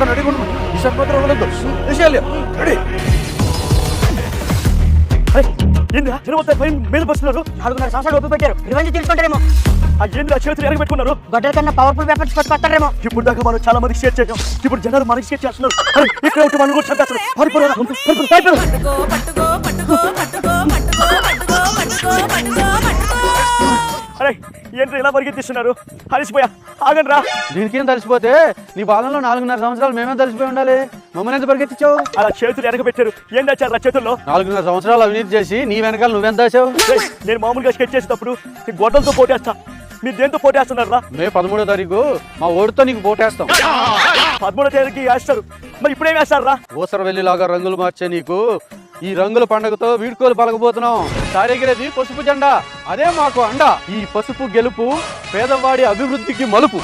Ready ఈసారి మాత్రం వదలొద్దు. విషయాలు రెడీ. ఏంద్రా జనమంతా పైన మీద బస్తున్నారు. 4.5 సంవత్సరాలు ఒప్పు పెట్టారు. రివెంజ్ తీసుకుంటారేమో. ఆ ఏంద్రా చేతులు ఎరగ పెట్టుకున్నారు. గొడ్డల కన్నా పవర్ఫుల్ వెపన్స్ పడతారేమో. ఇప్పుడు దాకా మనం చాలా మందికి షేర్ చేసాం. ఇప్పుడు జనాలు మనకి షేర్ చేస్తున్నారు. ఇక్కడ ఉంటే మనం కూడా చంపేస్తారు. అరే ఏంట్రా ఇలా పరిగెత్తిస్తున్నారు? అలసిపోయా, ఆగండి రా. దీనికేం తలిసిపోతే నీ బాలంలో 4.5 సంవత్సరాలు మేమే తలిసిపోయి ఉండాలి. మమ్మల్ని ఎంత పరిగెత్తించావు? అలా చేతులు ఎరగబెట్టారు. ఏం దాచారు చేతుల్లో? 4.5 సంవత్సరాలు అవినీతి చేసి నీ వెనకాల నువ్వెంత దాచావు? నేను మామూలుగా స్కెచ్ చేసేటప్పుడు ఈ గొడ్డలతో పోటేస్తా. మీరు దేంతో పోటేస్తున్నారా? మే 13వ తారీఖు మా ఓడితో నీకు పోటేస్తాం. 13వ తేదీకి వేస్తారు. మరి ఇప్పుడేం వేస్తారా? ఊసర వెళ్ళిలాగా రంగులు మార్చే నీకు ఈ రంగుల పండుగతో వీడ్కోలు పలకబోతున్నాం. సారెగిరేది పసుపు జెండా, అదే మాకు అండ. ఈ పసుపు గెలుపు పేదవాడి అభివృద్ధికి మలుపు.